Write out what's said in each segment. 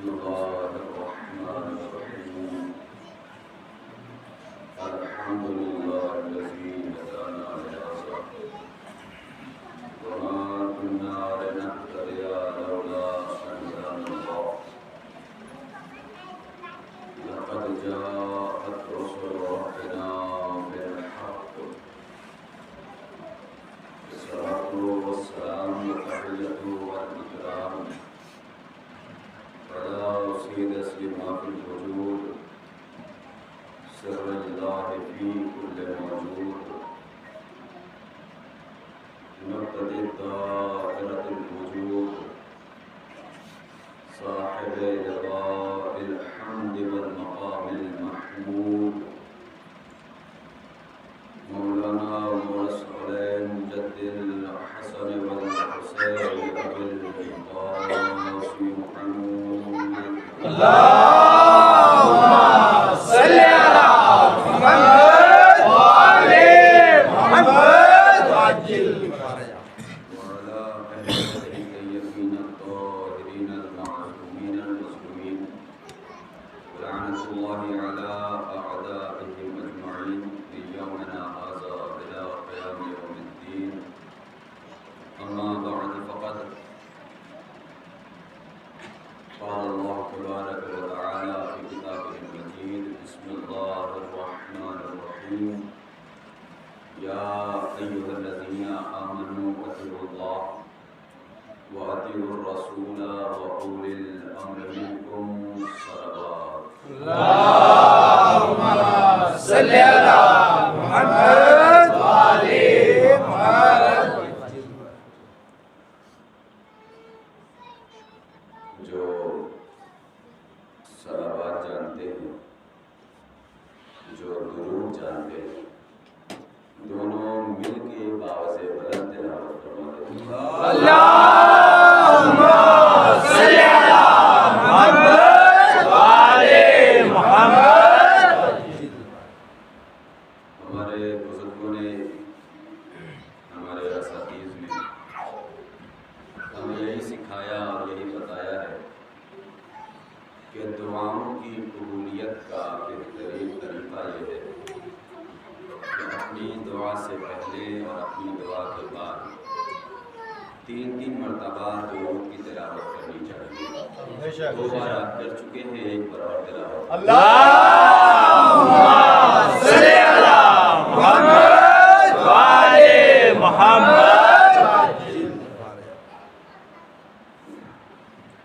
الله الرحمن الرحيم الحمد لله الذي هدانا لهذا وما كنا لنهتدي لولا أن هدانا الله لقد جاءت رسل ربنا بالحق الصلاة والسلام والتحية والإكرام على سيد ما في الوجود سر الله في كل موجود مقتدي دائرة الوجود صاحب لواء الحمد والمقام المحمود مولانا ورسولين جد الحسن والحسين أبي القاسم محمود اللهم صل على محمد وآل محمد وعجل وعلى أهل الطيبين الطاهرين المعصومين المسلمين ولعنة الله على أعدائهم أجمعين في يومنا هذا إلى قيام يوم الدين أما بعد فقد قال الله تبارك وتعالى في كتابه المجيد بسم الله الرحمن الرحيم يا أيها الذين آمنوا أطيعوا الله وأطيعوا الرسول وأولي الأمر منكم صلوات اللهم صل على محمد وآل محمد. جو صلوات جانتے ہیں جو درود جانتے ہیں دونوں مل کے باعث بلند تلاوت فرماتے ہیں اللهم صل على محمد وآل محمد. ہمارے بزرگوں نے ہمارے اساتذ نے ہمیں یہی سکھایا اور یہی بتایا ہے کہ دعاؤں کی قبولیت کا بہترین طریقہ یہ ہے کہ اپنی دعا سے پہلے اور اپنی دعا کے بعد 3 مرتبہ درود کی تلاوت کرنی چاہیے. 2 بار آپ کر چکے ہیں، 1 بار اور تلاوت. اللهم صل على محمد وآل محمد.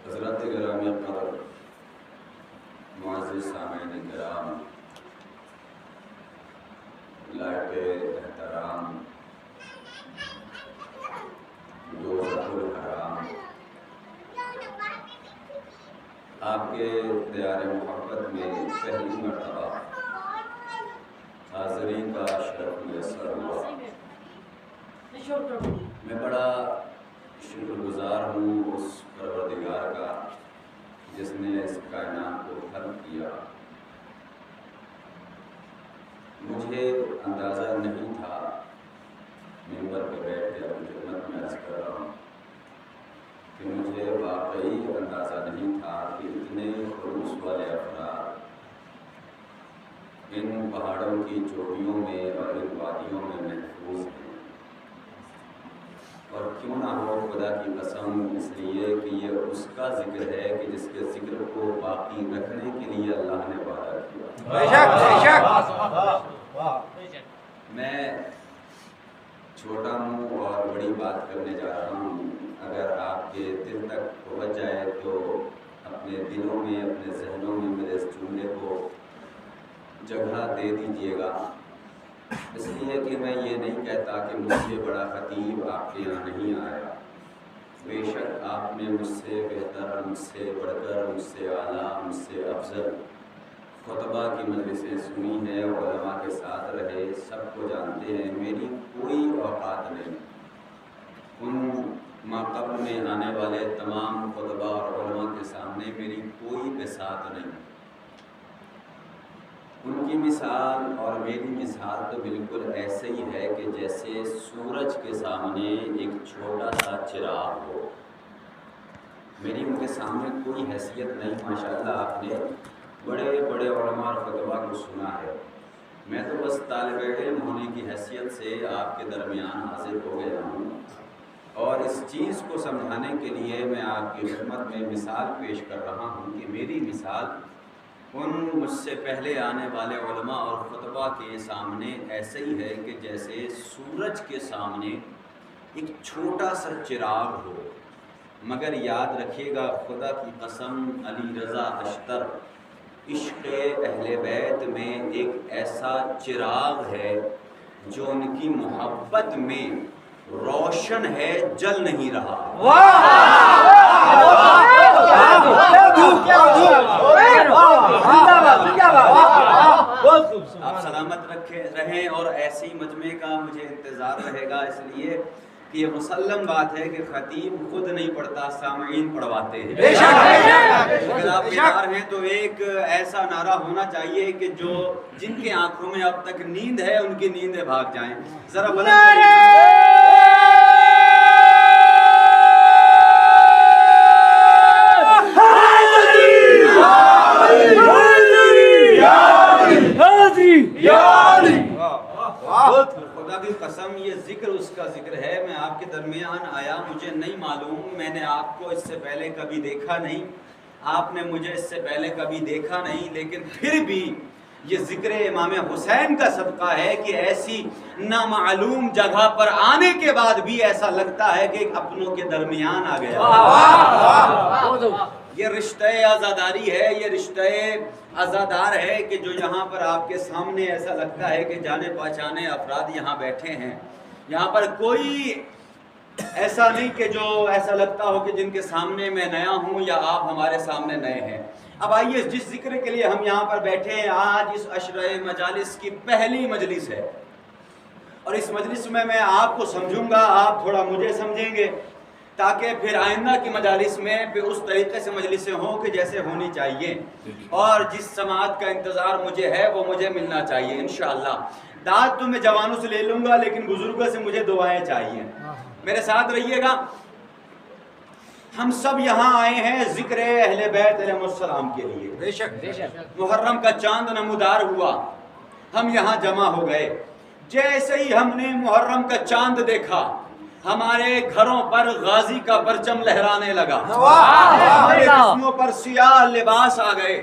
حضرات گرامی قدر، معزز سامعین کرام، لائق احترام، دوست الحرام، آپ کے دیار محبت میں پہلی مرتبہ حاضرین کا شرف میسر ہوا. میں بڑا شکر گزار ہوں اس پروردگار کا جس نے اس کائنات کو خلق کیا. مجھے اندازہ نہیں تھا، ممبر پہ بیٹھ کے اپنی خدمت میں عرض کر رہا ہوں کہ مجھے واقعی اندازہ نہیں تھا کہ اتنے خلوص والے افراد ان پہاڑوں کی چوٹیوں میں اور ان وادیوں میں محفوظ ہیں. اور کیوں نہ ہو، خدا کی قسم، اس لیے کہ یہ اس کا ذکر ہے کہ جس کے ذکر کو باقی رکھنے کے لیے اللہ نے وعدہ کیا. بے شک بے شک. میں چھوٹا ہوں اور بڑی بات کرنے جا رہا ہوں. اگر آپ کے دل تک پہنچ جائے تو اپنے دلوں میں، اپنے ذہنوں میں میرے اس جملے کو جگہ دے دیجیے گا. اس لیے کہ میں یہ نہیں کہتا کہ مجھ سے بڑا خطیب آپ کے یہاں نہیں آیا. بے شک آپ نے مجھ سے بہتر، مجھ سے بڑھ کر، مجھ سے اعلیٰ، مجھ سے افضل خطبہ کی مجلسیں سنی ہیں، علماء کے ساتھ رہے، سب کو جانتے ہیں. میری کوئی اوقات نہیں ان ماقبل میں آنے والے تمام خطبہ اور علماء کے سامنے میری کوئی بساط نہیں. ان کی مثال اور میری مثال تو بالکل ایسے ہی ہے کہ جیسے سورج کے سامنے ایک چھوٹا سا چراغ ہو. میری ان کے سامنے کوئی حیثیت نہیں، ماشاءاللہ آپ نے بڑے بڑے علماء اور خطبہ کو سنا ہے، میں تو بس طالب علم ہونے کی حیثیت سے آپ کے درمیان حاضر ہو گیا ہوں، اور اس چیز کو سمجھانے کے لیے میں آپ کی خدمت میں مثال پیش کر رہا ہوں کہ میری مثال ان مجھ سے پہلے آنے والے علماء اور خطبہ کے سامنے ایسے ہی ہے کہ جیسے سورج کے سامنے ایک چھوٹا سا چراغ ہو، مگر یاد رکھیے گا خدا کی قسم علی رضا اشتر عشق اہل بیت میں ایک ایسا چراغ ہے جو ان کی محبت میں روشن ہے، جل نہیں رہا۔ آپ سلامت رہیں اور ایسی مجمع کا مجھے انتظار رہے گا، اس لیے کہ یہ مسلم بات ہے کہ خطیب خود نہیں پڑھتا، سامعین پڑھواتے ہیں۔ اگر آپ بیدار ہیں تو ایک ایسا نعرہ ہونا چاہیے کہ جو جن کے آنکھوں میں اب تک نیند ہے ان کی نیندیں بھاگ جائیں، ذرا بلند خدا کی قسم یہ ذکر اس کا ذکر ہے۔ میں آپ کے درمیان آیا، مجھے نہیں معلوم، میں نے آپ کو اس سے پہلے کبھی دیکھا نہیں، آپ نے مجھے اس سے پہلے کبھی دیکھا نہیں، لیکن پھر بھی یہ ذکر امام حسین کا صدقہ ہے کہ ایسی نامعلوم جگہ پر آنے کے بعد بھی ایسا لگتا ہے کہ اپنوں کے درمیان آ گیا۔ یہ رشتہ عزاداری ہے، یہ رشتہ عزادار ہے کہ جو یہاں پر آپ کے سامنے ایسا لگتا ہے کہ جانے پہچانے افراد یہاں بیٹھے ہیں، یہاں پر کوئی ایسا نہیں کہ جو ایسا لگتا ہو کہ جن کے سامنے میں نیا ہوں یا آپ ہمارے سامنے نئے ہیں۔ اب آئیے جس ذکر کے لیے ہم یہاں پر بیٹھے ہیں، آج اس عشرہ مجالس کی پہلی مجلس ہے، اور اس مجلس میں میں آپ کو سمجھوں گا، آپ تھوڑا مجھے سمجھیں گے، تاکہ پھر آئندہ کی مجالس میں پھر اس طریقے سے مجلسیں ہوں کہ جیسے ہونی چاہیے، اور جس سماعت کا انتظار مجھے ہے وہ مجھے ملنا چاہیے انشاءاللہ۔ داد تو میں جوانوں سے لے لوں گا، لیکن بزرگوں سے مجھے دعائیں چاہیے۔ میرے ساتھ رہیے گا۔ ہم سب یہاں آئے ہیں ذکر اہل بیت علیہ السلام کے لیے۔ بے شک محرم کا چاند نمودار ہوا، ہم یہاں جمع ہو گئے۔ جیسے ہی ہم نے محرم کا چاند دیکھا، ہمارے گھروں پر غازی کا پرچم لہرانے لگا، ہمارے جسموں پر سیاہ لباس آ گئے۔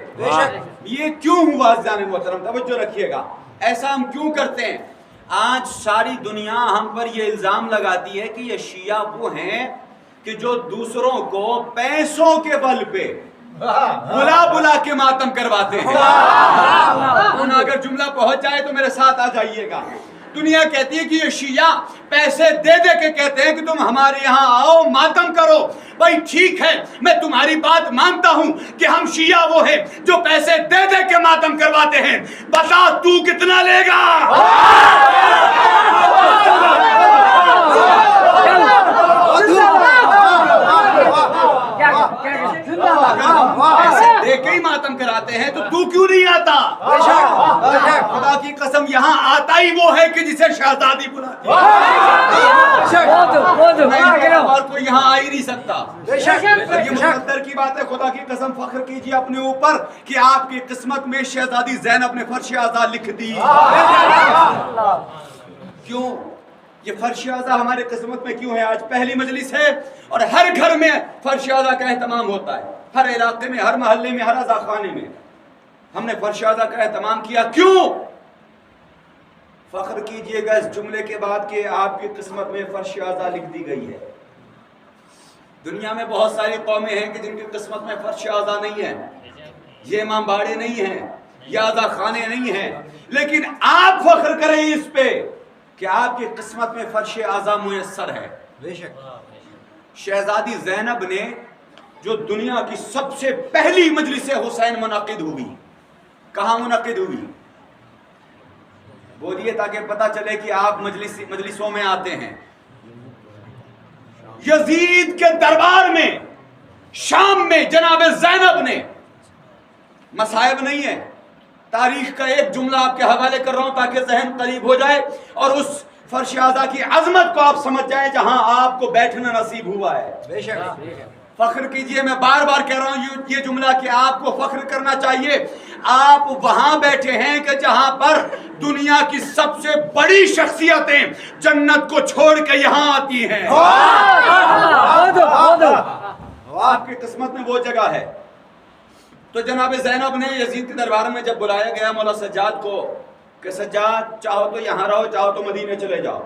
یہ کیوں ہوا عزیزان محترم؟ توجہ رکھیے گا، ایسا ہم کیوں کرتے ہیں؟ آج ساری دنیا ہم پر یہ الزام لگاتی ہے کہ یہ شیعہ وہ ہیں کہ جو دوسروں کو پیسوں کے بل پہ بلا بلا کے ماتم کرواتے ہیں۔ اگر جملہ پہنچ جائے تو میرے ساتھ آ جائیے گا۔ دنیا کہتی ہے کہ یہ شیعہ پیسے دے دے کے کہتے ہیں کہ تم ہمارے یہاں آؤ ماتم کرو۔ بھائی ٹھیک ہے، میں تمہاری بات مانتا ہوں کہ ہم شیعہ وہ ہیں جو پیسے دے دے کے ماتم کرواتے ہیں، بتا تو کتنا لے گا؟ ایسے دے کے ہی ماتم کراتے ہیں تو کیوں نہیں آتا؟ خدا کی قسم یہاں آتا ہی وہ ہے کہ جسے شہزادی بلاتی ہے، اور کوئی یہاں آ ہی نہیں سکتا۔ یہ مقدر کی بات ہے، خدا کی قسم فخر کیجئے اپنے اوپر کہ آپ کی قسمت میں شہزادی زینب نے فرش اعضا لکھ دی۔ کیوں یہ فرش اعضا ہمارے قسمت میں کیوں ہے؟ آج پہلی مجلس ہے اور ہر گھر میں فرش اعضا کا اہتمام ہوتا ہے، ہر علاقے میں، ہر محلے میں، ہر عزا خانے میں ہم نے فرش اعضا کا اہتمام کیا۔ کیوں؟ فخر کیجئے گا اس جملے کے بعد کہ آپ کی قسمت میں فرش اعضا لکھ دی گئی ہے۔ دنیا میں بہت ساری قومیں ہیں کہ جن کی قسمت میں فرش اعضا نہیں ہے، یہ امام باڑے نہیں ہیں، یہ عزا خانے نہیں ہیں، لیکن آپ فخر کریں اس پہ کہ آپ کی قسمت میں فرش اعضا میسر ہے۔ بے شک شہزادی زینب نے جو دنیا کی سب سے پہلی مجلس حسین منعقد ہوئی، کہاں منعقد ہوئی؟ بولیے تاکہ پتہ چلے کہ آپ مجلسوں میں آتے ہیں۔ یزید کے دربار میں شام میں جناب زینب نے، مصائب نہیں ہے، تاریخ کا ایک جملہ آپ کے حوالے کر رہا ہوں تاکہ ذہن قریب ہو جائے اور اس فرش اعضا کی عظمت کو آپ سمجھ جائیں جہاں آپ کو بیٹھنا نصیب ہوا ہے۔ بے شک فخر کیجئے. میں بار بار کہہ رہا ہوں یہ جملہ کہ آپ کو فخر کرنا چاہیے. آپ وہاں بیٹھے ہیں کہ جہاں پر دنیا کی سب سے بڑی شخصیتیں جنت کو چھوڑ کے یہاں آتی ہیں. آپ کی قسمت میں وہ جگہ ہے. تو جناب زینب نے یزید کے دربار میں جب بلایا گیا مولا سجاد کو کہ سجاد چاہو تو یہاں رہو, چاہو تو مدینے چلے جاؤ.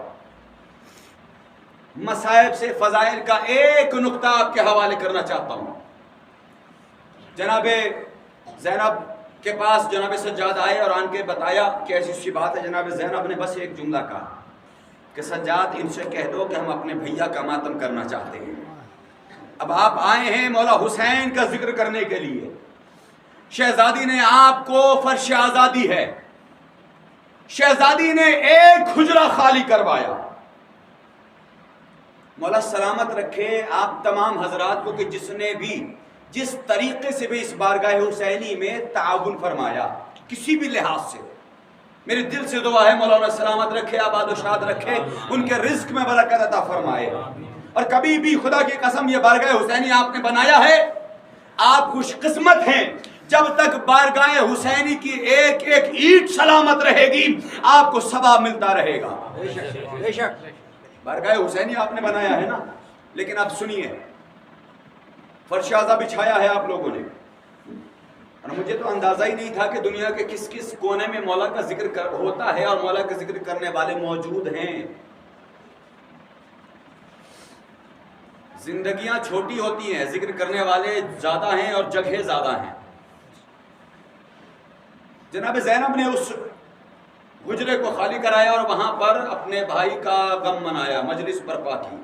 مصائب سے فضائل کا ایک نقطہ آپ کے حوالے کرنا چاہتا ہوں. جناب زینب کے پاس جناب سجاد آئے اور آن کے بتایا کہ ایسی سی بات ہے. جناب زینب نے بس ایک جملہ کہا کہ سجاد ان سے کہہ دو کہ ہم اپنے بھیا کا ماتم کرنا چاہتے ہیں. اب آپ آئے ہیں مولا حسین کا ذکر کرنے کے لیے. شہزادی نے آپ کو فرش آزادی ہے, شہزادی نے ایک حجرہ خالی کروایا. مولا سلامت رکھے آپ تمام حضرات کو کہ جس نے بھی جس طریقے سے بھی اس بارگاہ حسینی میں تعاون فرمایا کسی بھی لحاظ سے, میرے دل سے دعا ہے مولا انہیں سلامت رکھے, آباد و شاد رکھے, ان کے رزق میں برکت عطا فرمائے. اور کبھی بھی خدا کی قسم یہ بارگاہ حسینی آپ نے بنایا ہے, آپ خوش قسمت ہیں. جب تک بارگاہ حسینی کی ایک ایک اینٹ سلامت رہے گی آپ کو ثواب ملتا رہے گا. بے شک بارگاہ حسینی آپ نے بنایا ہے نا, لیکن اب سنیے, فرش آزا بچھایا ہے آپ لوگوں نے, اور مجھے تو اندازہ ہی نہیں تھا کہ دنیا کے کس کس کونے میں مولا کا ذکر ہوتا ہے اور مولا کا ذکر کرنے والے موجود ہیں. زندگیاں چھوٹی ہوتی ہیں, ذکر کرنے والے زیادہ ہیں اور جگہیں زیادہ ہیں. جناب زینب نے اس حجرے کو خالی کرایا اور وہاں پر اپنے بھائی کا غم منایا, مجلس برپا کی.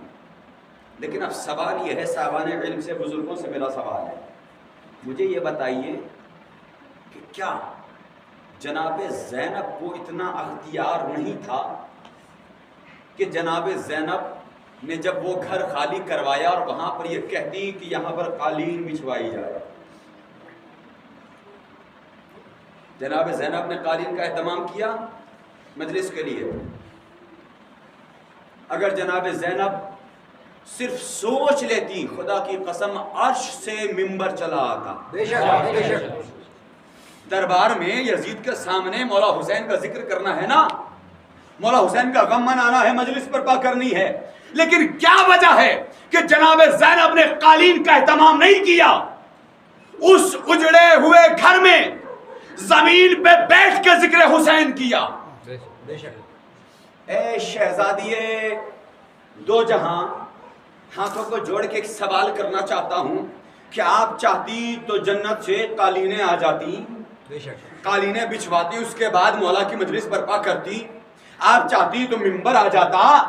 لیکن اب سوال یہ ہے, صاحبان علم سے, بزرگوں سے میرا سوال ہے, مجھے یہ بتائیے کہ کیا جناب زینب کو اتنا اختیار نہیں تھا کہ جناب زینب نے جب وہ گھر خالی کروایا اور وہاں پر یہ کہتی کہ یہاں پر قالین بچھوائی جائے. جناب زینب نے قالین کا اہتمام کیا مجلس کے لیے. اگر جناب زینب صرف سوچ لیتی خدا کی قسم عرش سے منبر چلا آتا. بے شک دربار میں یزید کے سامنے مولا حسین کا ذکر کرنا ہے نا, مولا حسین کا غم منانا ہے, مجلس برپا کرنی ہے. لیکن کیا وجہ ہے کہ جناب زینب نے قالین کا اہتمام نہیں کیا؟ اس اجڑے ہوئے گھر میں زمین پہ بیٹھ کے ذکر حسین کیا. اے شہزادیے دو جہاں, ہاتھوں کو جوڑ کے ایک سوال کرنا چاہتا ہوں کہ آپ چاہتی تو جنت سے قالینیں آ جاتی, قالینیں بچھواتی, اس کے بعد مولا کی مجلس برپا کرتی. آپ چاہتی تو منبر آ جاتا,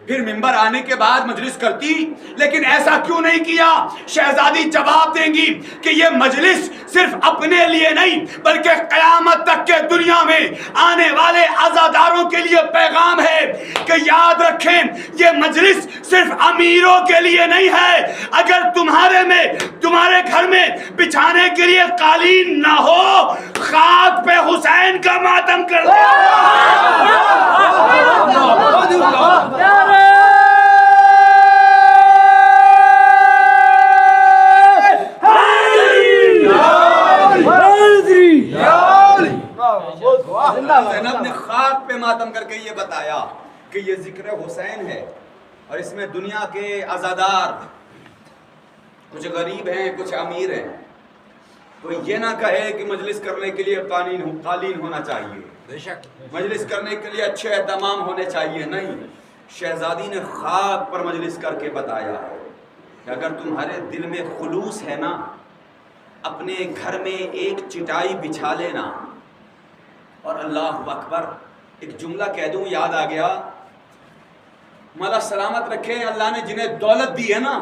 پھر منبر آنے کے بعد مجلس کرتی. لیکن ایسا کیوں نہیں کیا؟ شہزادی جواب دیں گی کہ یہ مجلس صرف اپنے لیے نہیں بلکہ قیامت تک کے دنیا میں آنے والے عزاداروں کے لیے پیغام ہے کہ یاد رکھیں یہ مجلس صرف امیروں کے لیے نہیں ہے. اگر تمہارے گھر میں بچھانے کے لیے قالین نہ ہو, خاک پہ حسین کا ماتم کر دو. زینب نے خاک پہ ماتم کر کے یہ بتایا کہ یہ ذکر حسین ہے, اور اس میں دنیا کے عزادار کچھ غریب ہیں کچھ امیر ہیں. کوئی یہ نہ کہے کہ مجلس کرنے کے لیے قالین ہونا چاہیے, مجلس کرنے کے لیے اچھے اہتمام ہونے چاہیے. نہیں, شہزادی نے خاک پر مجلس کر کے بتایا ہے کہ اگر تمہارے دل میں خلوص ہے نا, اپنے گھر میں ایک چٹائی بچھا لینا. اور اللہ اکبر, ایک جملہ کہہ دوں یاد آ گیا, مولا سلامت رکھے, اللہ نے جنہیں دولت دی ہے نا,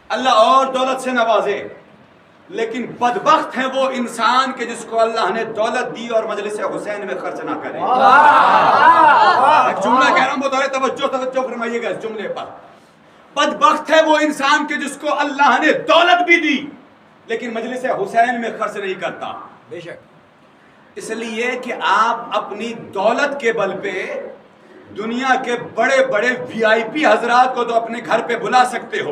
اللہ اور دولت سے نوازے, لیکن بدبخت ہے وہ انسان کہ جس کو اللہ نے دولت دی اور مجلس حسین میں خرچ نہ کرے. ایک جملہ کہہ رہا ہوں, بطور توجہ فرمائیے گا اس جملے پر. بدبخت ہے وہ انسان کہ جس کو اللہ نے دولت بھی دی لیکن مجلس حسین میں خرچ نہیں کرتا. بے شک اس لیے کہ آپ اپنی دولت کے بل پہ دنیا کے بڑے بڑے VIP حضرات کو تو اپنے گھر پہ بلا سکتے ہو،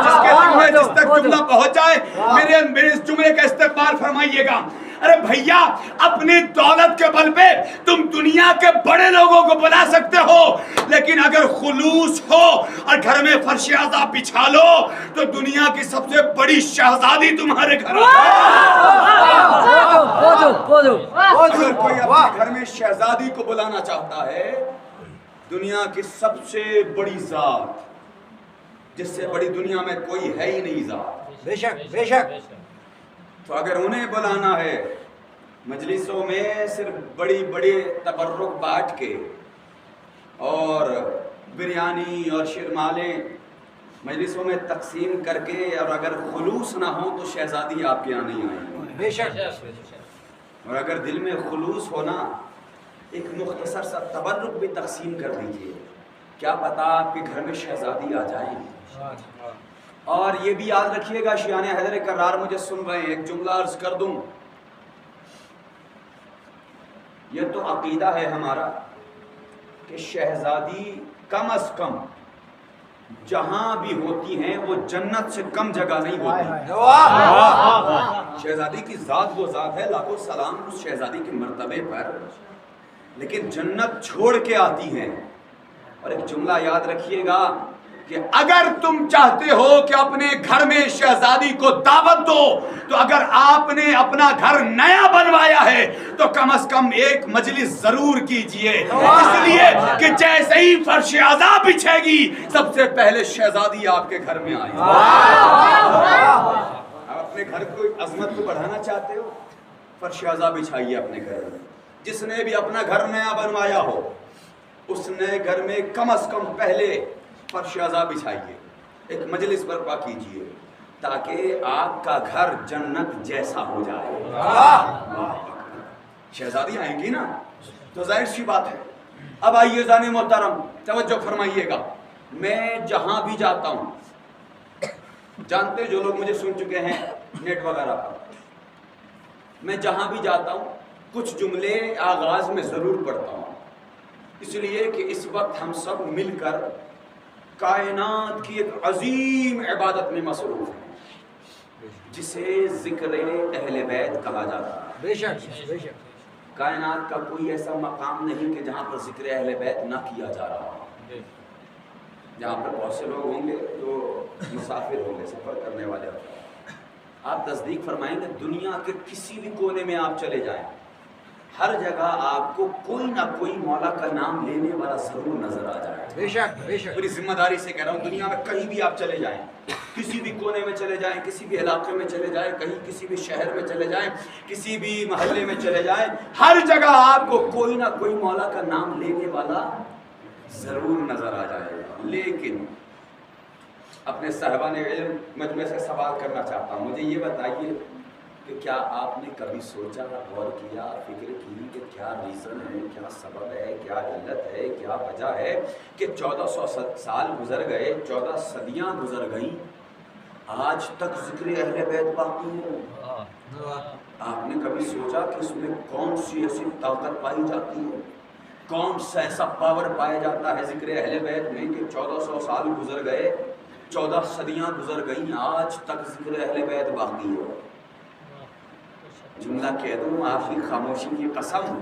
جس کے دل میں جس تک جملہ پہنچ جائے میرے اس جملے کا استقبال فرمائیے گا۔ ارے بھیا، اپنی دولت کے بل پہ تم دنیا کے بڑے لوگوں کو بلا سکتے ہو، لیکن اگر خلوص ہو اور گھر میں فرش عذاب بچھا لو تو دنیا کی سب سے بڑی شہزادی تمہارے گھر اگر کوئی اپنے گھر میں شہزادی کو بلانا چاہتا ہے، دنیا کی سب سے بڑی ذات جس سے بڑی دنیا میں کوئی ہے ہی نہیں ذات، بے شک بے شک، تو اگر انہیں بلانا ہے مجلسوں میں صرف بڑی بڑی تبرک بانٹ کے اور بریانی اور شیرمالیں مجلسوں میں تقسیم کر کے، اور اگر خلوص نہ ہو تو شہزادی آپ کے یہاں نہیں آئیں، بے شک، اور اگر دل میں خلوص ہونا ایک مختصر سا تبرک بھی تقسیم کر دیجئے، کیا پتا آپ کے گھر میں شہزادی آ جائیں۔ اور یہ بھی یاد رکھیے گا، شیعان حیدر کرار مجھے سن رہے ہیں، ایک جملہ عرض کر دوں، یہ تو عقیدہ ہے ہمارا کہ شہزادی کم از کم جہاں بھی ہوتی ہیں وہ جنت سے کم جگہ نہیں ہوتی۔ شہزادی کی ذات وہ ذات ہے، لاکھوں سلام اس شہزادی کے مرتبے پر، لیکن جنت چھوڑ کے آتی ہیں۔ اور ایک جملہ یاد رکھیے گا کہ اگر تم چاہتے ہو کہ اپنے گھر میں شہزادی کو دعوت دو تو اگر آپ نے اپنا گھر نیا بنوایا ہے تو کم از کم ایک مجلس ضرور کیجئے، اس لیے کہ جیسے ہی فرش عذاب بچھے گی سب سے پہلے شہزادی آپ کے گھر میں آئے گی۔ آپ اپنے گھر کو عظمت کو بڑھانا چاہتے ہو، فرش عذاب بچھائیے اپنے گھر میں۔ جس نے بھی اپنا گھر نیا بنوایا ہو اس نے گھر میں کم از کم پہلے فرش عذاب بچھائیے، ایک مجلس برپا کیجئے تاکہ آپ کا گھر جنت جیسا ہو جائے۔ شہزادی آئیں گی نا تو ظاہر سی بات ہے۔ اب آئیے زانی محترم توجہ فرمائیے گا، میں جہاں بھی جاتا ہوں، جانتے جو لوگ مجھے سن چکے ہیں نیٹ وغیرہ پر، میں جہاں بھی جاتا ہوں کچھ جملے آغاز میں ضرور پڑھتا ہوں، اس لیے کہ اس وقت ہم سب مل کر کائنات کی ایک عظیم عبادت میں مصروف ہیں جسے ذکر اہل بیت کہا جاتا ہے۔ بے شک بے شک، کائنات کا کوئی ایسا مقام نہیں کہ جہاں پر ذکر اہل بیت نہ کیا جا رہا ہو۔ جہاں پر بہت سے لوگ ہوں گے تو مسافر ہوں گے، سفر کرنے والے ہوں گے، آپ تصدیق فرمائیں گے دنیا کے کسی بھی کونے میں آپ چلے جائیں، ہر جگہ آپ کو کوئی نہ کوئی مولا کا نام لینے والا ضرور نظر آ جائے۔ بے شک بے شک، پوری ذمہ داری سے کہہ رہا ہوں، دنیا میں کہیں بھی آپ چلے جائیں، کسی بھی کونے میں چلے جائیں، کسی بھی علاقے میں چلے جائیں، کہیں کسی بھی شہر میں چلے جائیں، کسی بھی محلے میں چلے جائیں، ہر جگہ آپ کو کوئی نہ کوئی مولا کا نام لینے والا ضرور نظر آ جائے گا۔ لیکن اپنے صاحبان علم مجمع سے سوال کرنا چاہتا ہوں، مجھے یہ بتائیے کہ کیا آپ نے کبھی سوچا، غور کیا، فکر کی کہ کیا ریزن ہے، کیا سبب ہے، کیا علت ہے، کیا وجہ ہے کہ 1400 سال گزر گئے، 14 صدیاں گزر گئیں، آج تک ذکر اہل بیت باقی ہے؟ آپ نے کبھی سوچا کہ اس میں کون سی ایسی طاقت پائی جاتی ہے، کون سا ایسا پاور پایا جاتا ہے ذکر اہل بیت میں کہ 1400 سال گزر گئے، 14 صدیاں گزر گئیں، آج تک ذکر اہل بیت باقی ہے؟ جملہ کہہ دوں آپ کی خاموشی کی قسم،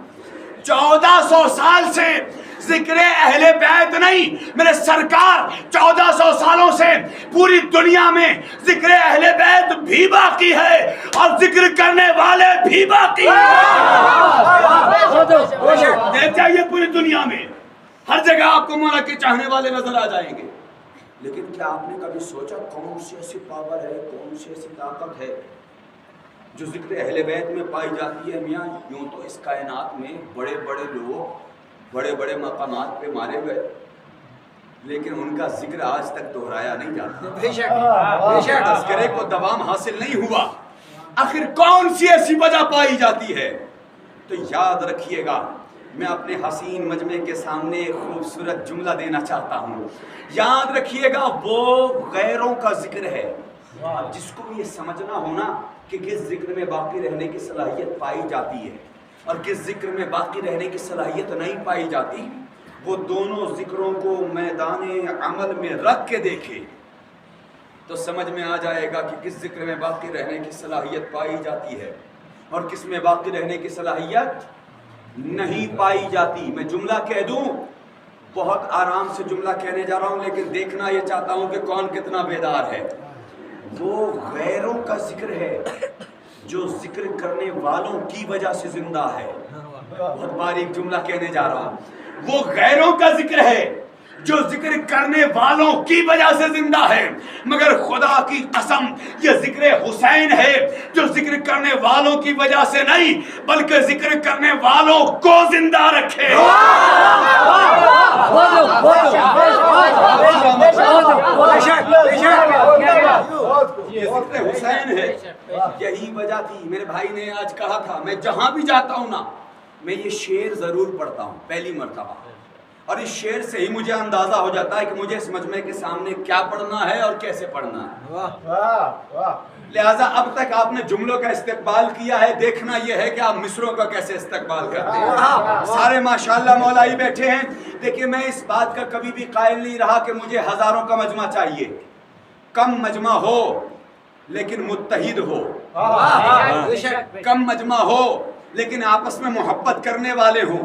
1400 سال سے ذکر اہل بیت نہیں، میرے سرکار 1400 سالوں سے پوری دنیا میں ذکر اہل بیت بھی باقی ہے اور ذکر کرنے والے بھی باقی ہیں۔ دیکھ جائیے پوری دنیا میں ہر جگہ آپ کو مولا کے چاہنے والے نظر آ جائیں گے، لیکن کیا آپ نے کبھی سوچا کون سی ایسی پاور ہے، کون سی ایسی طاقت ہے جو ذکر اہل بیت میں پائی جاتی ہے؟ میاں یوں تو اس کائنات میں بڑے بڑے لوگ بڑے بڑے مقامات پہ مارے گئے، لیکن ان کا ذکر آج تک دہرایا نہیں جاتا، بے شک بے شک، تذکرے کو دوام حاصل نہیں ہوا۔ آخر کون سی ایسی وجہ پائی جاتی ہے؟ تو یاد رکھیے گا، میں اپنے حسین مجمع کے سامنے ایک خوبصورت جملہ دینا چاہتا ہوں، یاد رکھیے گا، وہ غیروں کا ذکر ہے۔ اب جس کو یہ سمجھنا ہونا کہ کس ذکر میں باقی رہنے کی صلاحیت پائی جاتی ہے، اور کس ذکر میں باقی رہنے کی صلاحیت نہیں پائی جاتی، وہ دونوں ذکروں کو میدان عمل میں رکھ کے دیکھے تو سمجھ میں آ جائے گا کہ کس ذکر میں باقی رہنے کی صلاحیت پائی جاتی ہے اور کس میں باقی رہنے کی صلاحیت نہیں پائی جاتی۔ میں جملہ کہہ دوں، بہت آرام سے جملہ کہنے جا رہا ہوں، لیکن دیکھنا یہ چاہتا ہوں کہ کون کتنا بیدار ہے۔ وہ غیروں کا ذکر ہے جو ذکر کرنے والوں کی وجہ سے زندہ ہے۔ بہت باریک جملہ کہنے جا رہا ہوں، وہ غیروں کا ذکر ہے جو ذکر کرنے والوں کی وجہ سے زندہ ہے، مگر خدا کی قسم یہ ذکر حسین ہے جو ذکر کرنے والوں کی وجہ سے نہیں بلکہ ذکر کرنے والوں کو زندہ رکھے۔ یہ ذکر حسین ہے، یہی وجہ تھی۔ میرے بھائی نے آج کہا تھا میں جہاں بھی جاتا ہوں نا میں یہ شعر ضرور پڑھتا ہوں پہلی مرتبہ، اور اس شعر سے ہی مجھے اندازہ ہو جاتا ہے کہ مجھے اس مجمع کے سامنے کیا پڑھنا ہے اور کیسے پڑھنا ہے۔ لہٰذا اب تک آپ نے جملوں کا استقبال کیا ہے، دیکھنا یہ ہے کہ آپ مصروں کا کیسے استقبال کرتے ہیں۔ سارے ماشاءاللہ مولائی بیٹھے ہیں۔ دیکھیں میں اس بات کا کبھی بھی قائل نہیں رہا کہ مجھے ہزاروں کا مجمع چاہیے، کم مجمع ہو لیکن متحد ہو، کم مجمع ہو لیکن آپس میں محبت کرنے والے ہوں۔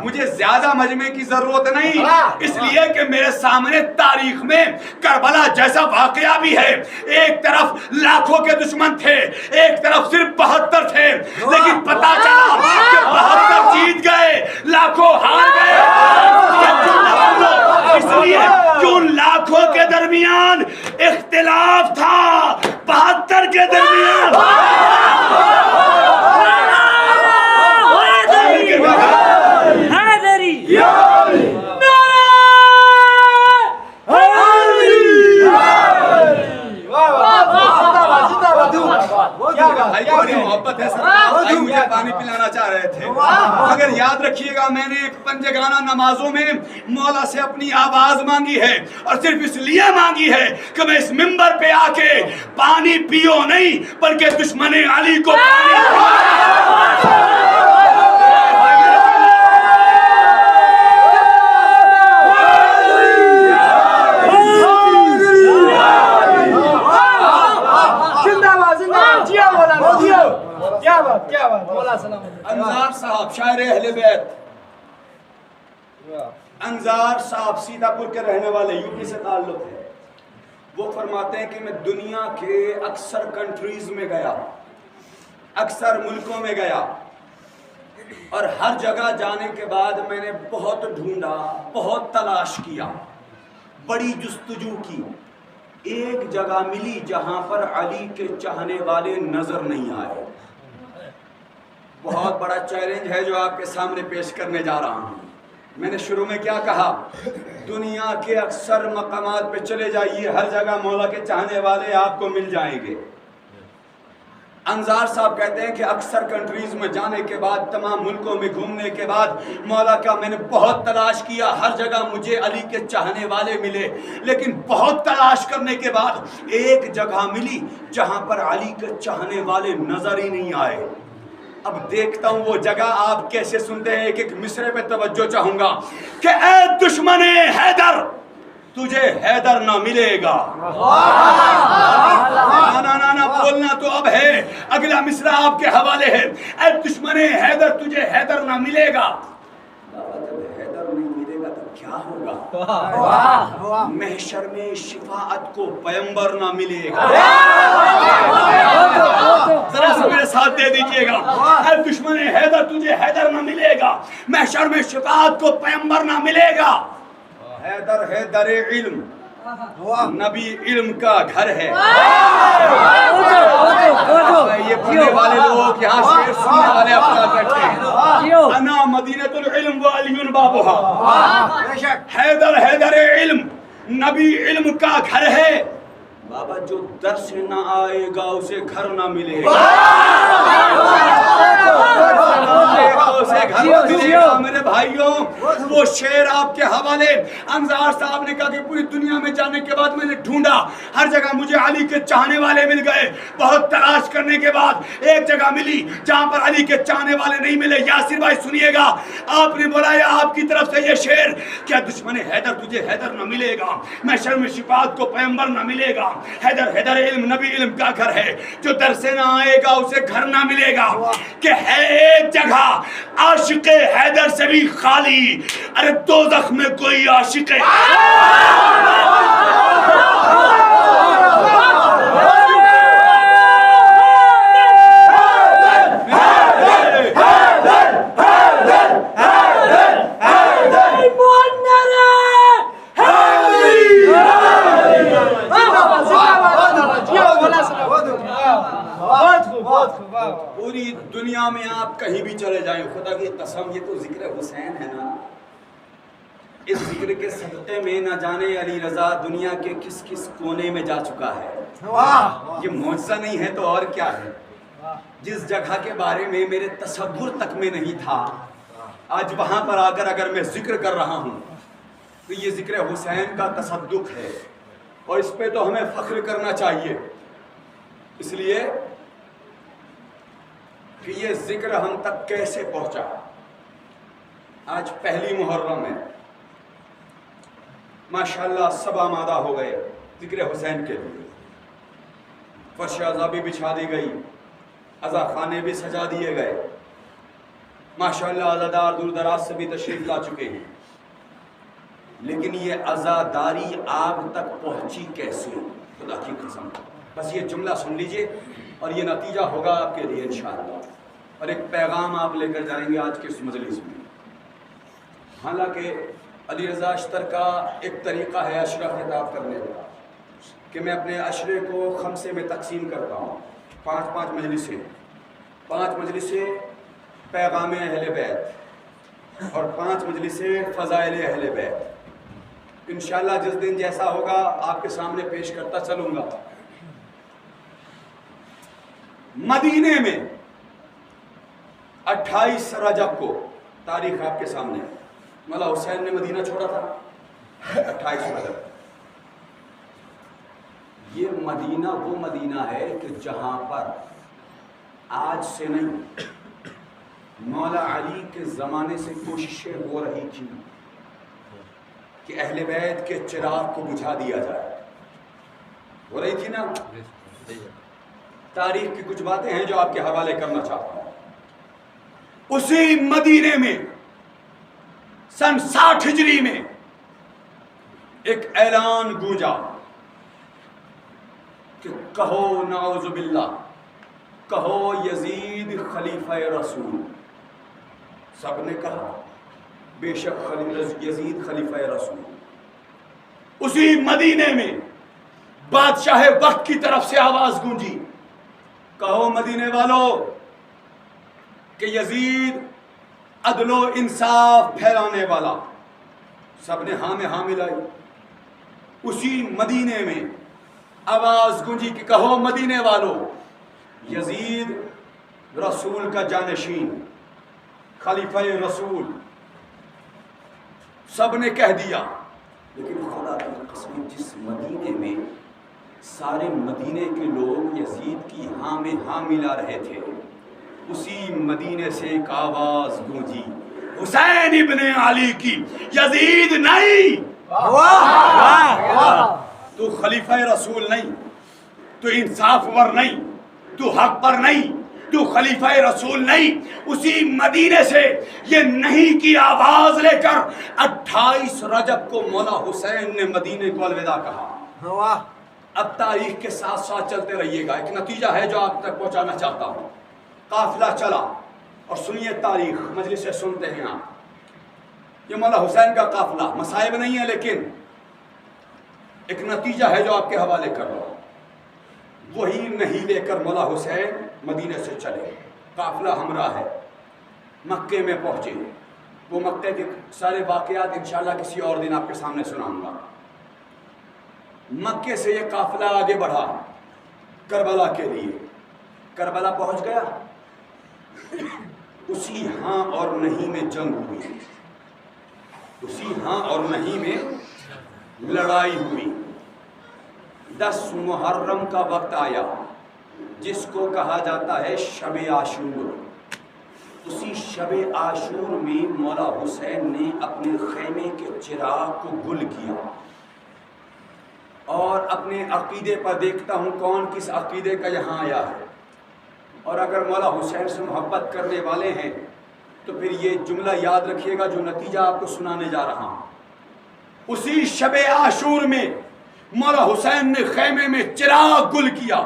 مجھے زیادہ مجمع کی ضرورت نہیں، اس لیے کہ میرے سامنے تاریخ میں کربلا جیسا واقعہ بھی ہے۔ ایک طرف لاکھوں کے دشمن تھے، ایک طرف صرف 72 تھے، لیکن پتا چلا کہ 72 جیت گئے، لاکھوں ہار گئے۔ اس لیے کہ ان لاکھوں کے درمیان اختلاف تھا، 72 کے درمیان محبت ہے۔ مجھے پانی پلانا چاہ رہے تھے، مگر یاد رکھیے گا میں نے پنجگانہ نمازوں میں مولا سے اپنی آواز مانگی ہے، اور صرف اس لیے مانگی ہے کہ میں اس منبر پہ آ کے پانی پیو نہیں بلکہ دشمن علی کو انظار صاحب شاعر اہل بیت، انظار صاحب سیتا پور کے رہنے والے، یو پی سے تعلق ہے۔ وہ فرماتے ہیں کہ میں دنیا کے اکثر کنٹریز میں گیا، اکثر ملکوں میں گیا، اور ہر جگہ جانے کے بعد میں نے بہت ڈھونڈا، بہت تلاش کیا، بڑی جستجو کی۔ ایک جگہ ملی جہاں پر علی کے چاہنے والے نظر نہیں آئے۔ بہت بڑا چیلنج ہے جو آپ کے سامنے پیش کرنے جا رہا ہوں۔ میں نے شروع میں کیا کہا؟ دنیا کے اکثر مقامات پہ چلے جائیے، ہر جگہ مولا کے چاہنے والے آپ کو مل جائیں گے۔ انظار صاحب کہتے ہیں کہ اکثر کنٹریز میں جانے کے بعد، تمام ملکوں میں گھومنے کے بعد مولا کا میں نے بہت تلاش کیا، ہر جگہ مجھے علی کے چاہنے والے ملے، لیکن بہت تلاش کرنے کے بعد ایک جگہ ملی جہاں پر علی کے چاہنے والے نظر ہی نہیں آئے۔ اب دیکھتا ہوں وہ جگہ آپ کیسے سنتے ہیں۔ ایک مصرے پہ توجہ چاہوں گا کہ اے دشمن حیدر تجھے حیدر نہ ملے گا۔ نا بولنا تو اب ہے، اگلا مصرع آپ کے حوالے ہے۔ اے دشمن حیدر تجھے حیدر نہ ملے گا۔ جب حیدر نہیں ملے گا تو کیا ہوگا؟ محشر میں شفاعت کو پیمبر نہ ملے گا۔ ذرا سا میرے ساتھ دے دیجئے گا۔ اے دشمن حیدر تجھے حیدر نہ ملے گا، محشر میں شفاعت کو پیمبر نہ ملے گا۔ حیدر ہے در علم، نبی علم کا گھر ہے۔ یہ پڑھنے والے لوگ یہاں شعر سننے والے اپنا بیٹھے ہیں۔ انا مدینۃ العلم و علی بابھا۔ حیدر ہے در علم، نبی علم کا گھر ہے۔ بابا جو در سے نہ آئے گا اسے گھر نہ ملے گا، اسے گھر نہ ملے گا۔ میرے بھائیوں وہ شعر آپ کے حوالے انصار صاحب نے کہا کہ پوری دنیا میں جانے کے بعد میں نے ڈھونڈا، ہر جگہ مجھے علی کے چاہنے والے مل گئے، بہت تلاش کرنے کے بعد ایک جگہ ملی جہاں پر علی کے چاہنے والے نہیں ملے۔ یاسر بھائی سنیے گا، آپ نے بلایا آپ کی طرف سے یہ شعر، کیا دشمن حیدر تجھے حیدر نہ ملے گا، میں شرم شفاعت کو پیغمبر نہ ملے گا، حیدر علم نبی علم کا گھر ہے، جو در سے نہ آئے گا اسے گھر نہ ملے گا، کہ ہے ایک جگہ عاشق حیدر سے بھی خالی، ارے دوزخ میں کوئی عاشق پوری دنیا میں آپ کہیں بھی چلے جائیں، خدا کی قسم یہ تو ذکر حسین ہے نا، اس ذکر کے صدقے میں نہ جانے علی رضا دنیا کے کس کس کونے میں جا چکا ہے۔ یہ معجزہ نہیں ہے تو اور کیا ہے؟ جس جگہ کے بارے میں میرے تصور تک میں نہیں تھا، آج وہاں پر آ کر اگر میں ذکر کر رہا ہوں تو یہ ذکر حسین کا تصدق ہے، اور اس پہ تو ہمیں فخر کرنا چاہیے، اس لیے کہ یہ ذکر ہم تک کیسے پہنچا۔ آج پہلی محرم ہے، ماشاءاللہ سب آمادہ ہو گئے ذکر حسین کے لیے، فرش عزا بھی بچھا دی گئی، عزا خانے بھی سجا دیے گئے، ماشاءاللہ عزادار دور دراز سے بھی تشریف لا چکے ہیں، لیکن یہ عزاداری آپ تک پہنچی کیسے؟ خدا کی قسم، بس یہ جملہ سن لیجئے اور یہ نتیجہ ہوگا آپ کے لیے انشاءاللہ، اور ایک پیغام آپ لے کر جائیں گے آج کے اس مجلس میں۔ حالانکہ علی رضا اشتر کا ایک طریقہ ہے عشرہ خطاب کرنے کا، کہ میں اپنے عشرے کو خمسے میں تقسیم کرتا ہوں، 5 مجلسیں پیغام اہل بیت اور 5 مجلسیں فضائل اہل بیت، انشاءاللہ جس دن جیسا ہوگا آپ کے سامنے پیش کرتا چلوں گا۔ مدینے میں 28 رجب کو، تاریخ آپ کے سامنے، مولا حسین نے مدینہ چھوڑا تھا 28 رجب۔ یہ مدینہ وہ مدینہ ہے کہ جہاں پر آج سے نہیں، مولا علی کے زمانے سے کوششیں ہو رہی تھی کہ اہل بیت کے چراغ کو بجھا دیا جائے، ہو رہی تھی نا۔ تاریخ کی کچھ باتیں ہیں جو آپ کے حوالے کرنا چاہتا ہوں۔ اسی مدینے میں سن 60 ہجری میں ایک اعلان گونجا کہ کہو نعوذ باللہ، کہو یزید خلیفہ رسول۔ سب نے کہا بے شک یزید خلیفہ رسول۔ اسی مدینے میں بادشاہ وقت کی طرف سے آواز گونجی، کہو مدینے والو کہ یزید عدل و انصاف پھیلانے والا۔ سب نے ہاں میں ہاں ملائی۔ اسی مدینے میں آواز گونجی کہ کہو مدینے والو یزید رسول کا جانشین، خلیفہ رسول۔ سب نے کہہ دیا، لیکن خدا کی قسم جس مدینے میں سارے مدینے کے لوگ یزید کی ہاں میں ہاں ملا رہے تھے، اسی مدینے سے ایک آواز گونجی، حسین ابن علی کی، یزید نہیں، تو خلیفہ رسول نہیں، تو انصاف پر نہیں، تو حق پر نہیں، تو خلیفہ رسول نہیں۔ اسی مدینے سے یہ نہیں کی آواز لے کر 28 رجب کو مولا حسین نے مدینے کو الوداع کہا۔ اب تاریخ کے ساتھ ساتھ چلتے رہیے گا، ایک نتیجہ ہے جو آپ تک پہنچانا چاہتا ہوں۔ قافلہ چلا، اور سنیے تاریخ، مجلس سے سنتے ہیں آپ، یہ مولا حسین کا قافلہ، مصائب نہیں ہے لیکن ایک نتیجہ ہے جو آپ کے حوالے کر رہا ہوں۔ وہی نہیں لے کر مولا حسین مدینے سے چلے، قافلہ ہمراہ ہے، مکے میں پہنچے۔ وہ مکے کے سارے واقعات انشاءاللہ کسی اور دن آپ کے سامنے سناؤں گا۔ مکے سے یہ قافلہ آگے بڑھا کربلا کے لیے. کربلا پہنچ گیا. اسی ہاں اور نہیں میں جنگ ہوئی, اسی ہاں اور نہیں میں لڑائی ہوئی. 10 محرم کا وقت آیا جس کو کہا جاتا ہے شب عاشور. اسی شب عاشور میں مولا حسین نے اپنے خیمے کے چراغ کو گل کیا. اور اپنے عقیدے پر دیکھتا ہوں کون کس عقیدے کا یہاں آیا ہے, اور اگر مولا حسین سے محبت کرنے والے ہیں تو پھر یہ جملہ یاد رکھیے گا جو نتیجہ آپ کو سنانے جا رہا ہوں. اسی شب عاشور میں مولا حسین نے خیمے میں چراغ گل کیا.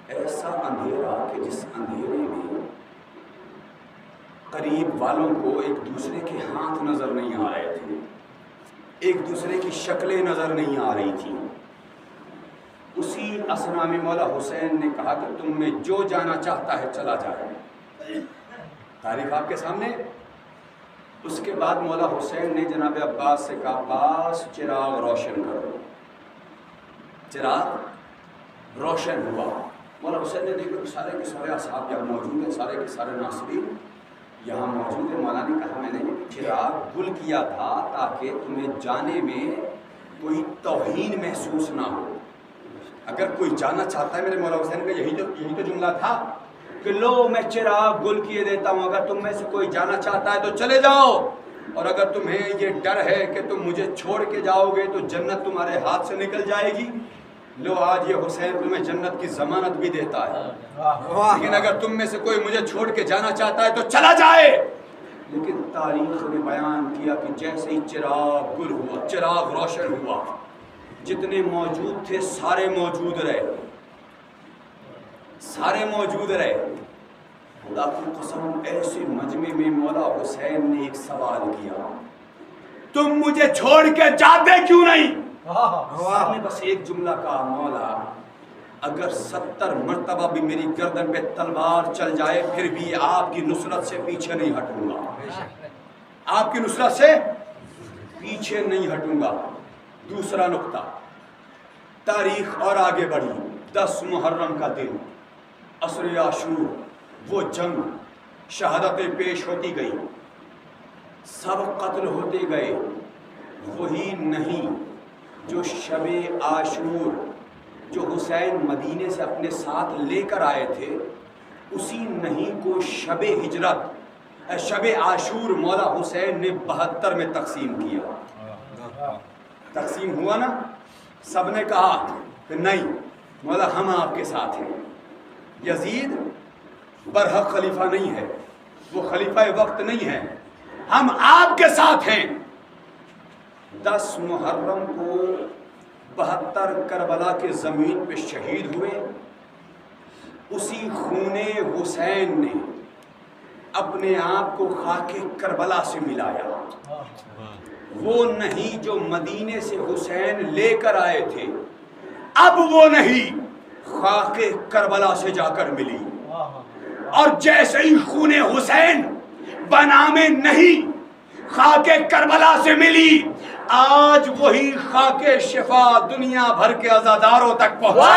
ایسا اندھیرا کہ جس اندھیرے میں قریب والوں کو ایک دوسرے کے ہاتھ نظر نہیں آ رہے تھے, ایک دوسرے کی شکلیں نظر نہیں آ رہی تھیں. اسی اسنا میں مولا حسین نے کہا کہ تم میں جو جانا چاہتا ہے چلا جائے. تعریف آپ کے سامنے. اس کے بعد مولا حسین نے جناب عباس سے کہا عباس چراغ روشن کرو. چراغ روشن ہوا. مولا حسین نے دیکھا سارے کے سارے اصحاب یہاں موجود ہیں, سارے کے سارے ناصرین یہاں موجود ہیں. مولا نے کہا میں نے چراغ گل کیا تھا تاکہ تمہیں جانے میں کوئی توہین محسوس نہ ہو. اگر کوئی جانا چاہتا ہے, میرے مولا حسین کا یہی تو جملہ تھا کہ لو میں چراغ گل کیے دیتا ہوں, اگر تم میں سے کوئی جانا چاہتا ہے تو چلے جاؤ, اور اگر تمہیں یہ ڈر ہے کہ تم مجھے چھوڑ کے جاؤ گے تو جنت تمہارے ہاتھ سے نکل جائے گی, لو آج یہ حسین تمہیں جنت کی ضمانت بھی دیتا ہے. لیکن اگر تم میں سے کوئی مجھے چھوڑ کے جانا چاہتا ہے تو چلا جائے. لیکن تاریخ نے بیان کیا کہ جیسے ہی چراغ گل ہوا, چراغ روشن ہوا, جتنے موجود تھے سارے موجود رہے, سارے موجود رہے. خدا کی قسم ایسے مجمع میں مولا حسین نے ایک سوال کیا, تم مجھے چھوڑ کے جاتے کیوں نہیں؟ نے بس ایک جملہ کہا, مولا اگر 70 مرتبہ بھی میری گردن پہ تلوار چل جائے پھر بھی آپ کی نصرت سے پیچھے نہیں ہٹوں گا, آپ کی نصرت سے پیچھے نہیں ہٹوں گا. دوسرا نقطہ, تاریخ اور آگے بڑھی. 10 محرم کا دن, عصر عاشور, وہ جنگ, شہادتیں پیش ہوتی گئی, سب قتل ہوتے گئے. وہی نہیں جو شب عاشور جو حسین مدینے سے اپنے ساتھ لے کر آئے تھے, اسی نہیں کو شب ہجرت, شب عاشور مولا حسین نے 72 میں تقسیم کیا. تقسیم ہوا نا, سب نے کہا کہ نہیں مولا ہم آپ کے ساتھ ہیں. یزید برحق خلیفہ نہیں ہے, وہ خلیفہ وقت نہیں ہے, ہم آپ کے ساتھ ہیں. 10 محرم کو 72 کربلا کے زمین پہ شہید ہوئے. اسی خون حسین نے اپنے آپ کو خاک کربلا سے ملایا. وہ نہیں جو مدینے سے حسین لے کر آئے تھے, اب وہ نہیں خاک کربلا سے جا کر ملی. اور جیسے ہی خون حسین بنام نہیں خاک کربلا سے ملی, آج وہی خاک شفا دنیا بھر کے عزاداروں تک پہنچا.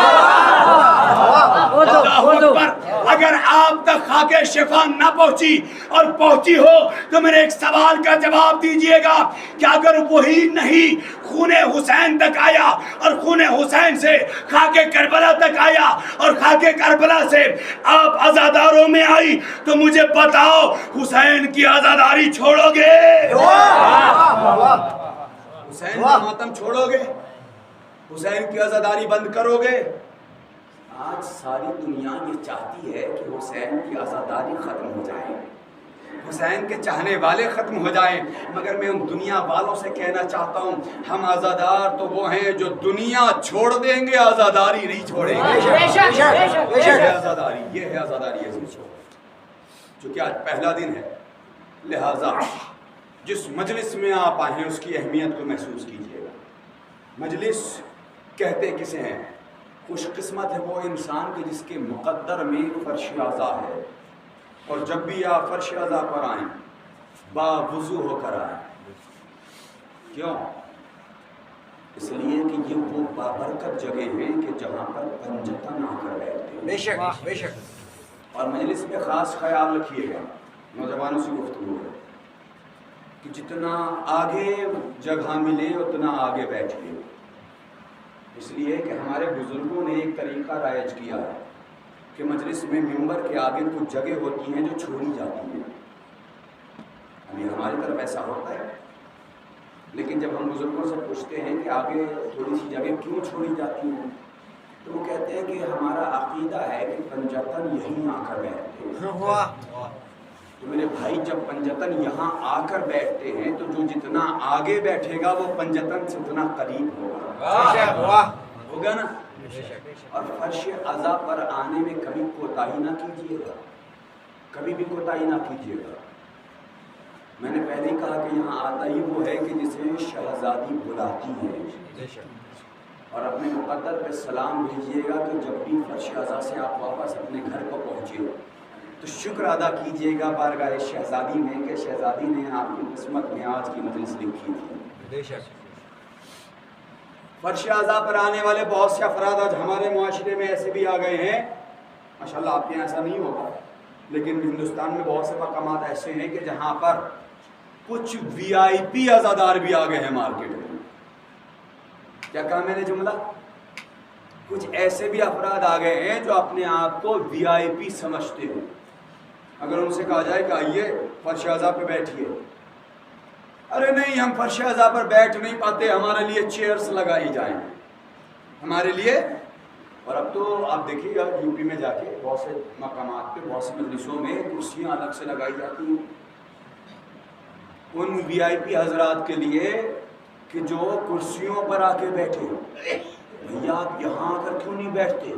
اللہ اکبر. اگر آپ تک خاک شفا نہ پہنچی اور پہنچی ہو تو میرے ایک سوال کا جواب دیجئے گا کہ اگر وہی نہیں خون حسین تک آیا اور خون حسین سے خاک کربلا تک آیا اور خاک کربلا سے آپ عزاداروں میں آئی تو مجھے بتاؤ حسین کی عزاداری چھوڑو گے؟ حسین کا ماتم چھوڑو گے؟ حسین کی عزاداری بند کرو گے؟ آج ساری دنیا یہ چاہتی ہے کہ حسین کی عزاداری ختم ہو جائے, حسین کے چاہنے والے ختم ہو جائیں. مگر میں ان دنیا والوں سے کہنا چاہتا ہوں, ہم عزادار تو وہ ہیں جو دنیا چھوڑ دیں گے, عزاداری نہیں چھوڑیں گے. یہ ہے عزاداری چونکہ آج پہلا دن ہے, لہذا جس مجلس میں آپ آئے ہیں اس کی اہمیت کو محسوس کیجیے گا. مجلس کہتے کسے ہیں؟ خوش قسمت ہے وہ انسان کے جس کے مقدر میں فرش اعضا ہے, اور جب بھی آپ فرش اعضا پر آئیں باوضو ہو کر آئیں. کیوں؟ اس لیے کہ یہ وہ بابرکت جگہ ہیں کہ جہاں پر پنجتن آ کر بیٹھتے ہیں. بے شک بے شک. اور مجلس میں خاص خیال رکھیے گا، نوجوانوں سے گفتگو ہے کہ جتنا آگے جگہ ملے اتنا آگے بیٹھیے. اس لیے کہ ہمارے بزرگوں نے ایک طریقہ رائج کیا ہے کہ مجلس میں ممبر کے آگے کچھ جگہ ہوتی ہیں جو چھوڑی جاتی ہیں. ابھی ہماری طرف ایسا ہوتا ہے، لیکن جب ہم بزرگوں سے پوچھتے ہیں کہ آگے تھوڑی سی جگہ کیوں چھوڑی جاتی ہیں تو وہ کہتے ہیں کہ ہمارا عقیدہ ہے کہ پنجتن یہیں آ کر بیٹھتے ہیں. تو میرے بھائی جب پنجتن یہاں آ کر بیٹھتے ہیں تو جو جتنا آگے بیٹھے گا وہ پنجتن سے اتنا قریب ہوگا. ہوگا نا. اور فرش عزا پر آنے میں کبھی کوتاہی نہ کیجیے گا، کبھی بھی کوتاہی نہ کیجیے گا. میں نے پہلے ہی کہا کہ یہاں آتا ہی وہ ہے کہ جسے شہزادی بلاتی ہے. اور اپنے مقدر پہ سلام بھیجیے گا کہ جب بھی فرش عزا سے آپ واپس اپنے گھر کو پہنچے تو شکر ادا کیجیے گا بارگاہ شہزادی میں کہ شہزادی نے آپ کی قسمت میں آج کی مجلس لکھی تھی. فرش عزا پر آنے والے بہت سے افراد آج ہمارے معاشرے میں ایسے بھی آ گئے ہیں، ماشاءاللہ آپ کے یہاں ایسا نہیں ہوگا، لیکن ہندوستان میں بہت سے مقامات ایسے ہیں کہ جہاں پر کچھ وی آئی پی عزادار بھی آ گئے ہیں مارکیٹ میں. کیا کہا میں نے جملہ؟ کچھ ایسے بھی افراد آ گئے ہیں جو اپنے آپ کو وی آئی پی سمجھتے ہیں. اگر ان سے کہا جائے کہ آئیے فرش عزا پہ بیٹھیے، ارے نہیں ہم فرش عزا پر بیٹھ نہیں پاتے، ہمارے لیے چیئرز لگائی جائیں ہمارے لیے. اور اب تو آپ دیکھیے گا یو پی میں جا کے بہت سے مقامات پہ بہت سی مجلسوں میں کرسیاں الگ سے لگائی جاتی ہیں ان وی آئی پی حضرات کے لیے کہ جو کرسیوں پر آ کے بیٹھے. بھیا آپ یہاں آ کر کیوں نہیں بیٹھتے؟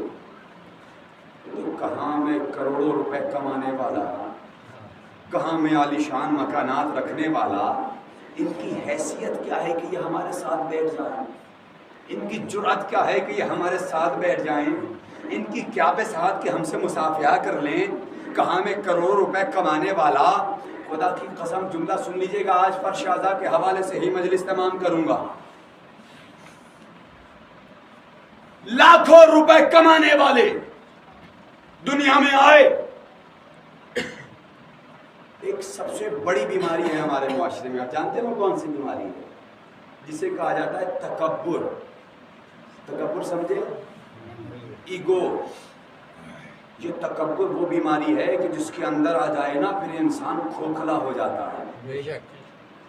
تو کہاں میں کروڑوں روپے کمانے والا، کہاں میں عالیشان مکانات رکھنے والا، ان کی حیثیت کیا ہے کہ یہ ہمارے ساتھ بیٹھ جائیں؟ ان کی جرأت کیا ہے کہ یہ ہمارے ساتھ بیٹھ جائیں؟ ان کی کیا بساط کہ ہم سے مصافحہ کر لیں؟ کہاں میں کروڑ روپے کمانے والا. خدا کی قسم جملہ سن لیجئے گا، آج فرش عزا کے حوالے سے ہی مجلس تمام کروں گا. لاکھوں روپے کمانے والے دنیا میں آئے. ایک سب سے بڑی بیماری ہے ہمارے معاشرے میں، آپ جانتے ہیں وہ کون سی بیماری ہے؟ جسے کہا جاتا ہے تکبر. تکبر سمجھے؟ ایگو. یہ تکبر وہ بیماری ہے کہ جس کے اندر آ جائے نا پھر انسان کھوکھلا ہو جاتا ہے.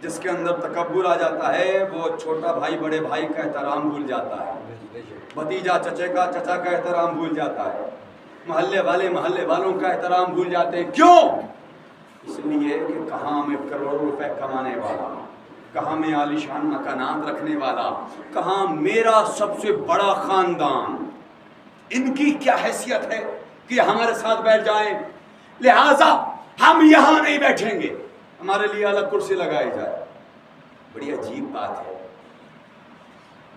جس کے اندر تکبر آ جاتا ہے وہ چھوٹا بھائی بڑے بھائی کا احترام بھول جاتا ہے، بھتیجا چچا کا احترام بھول جاتا ہے، محلے والے محلے والوں کا احترام بھول جاتے ہیں. کیوں؟ اس لیے کہ کہاں میں کروڑوں روپے کمانے والا، کہاں میں عالیشان مکانات رکھنے والا، کہاں میرا سب سے بڑا خاندان. ان کی کیا حیثیت ہے کہ ہمارے ساتھ بیٹھ جائیں؟ لہٰذا ہم یہاں نہیں بیٹھیں گے، ہمارے لیے الگ کرسی لگائی جائے. بڑی عجیب بات ہے،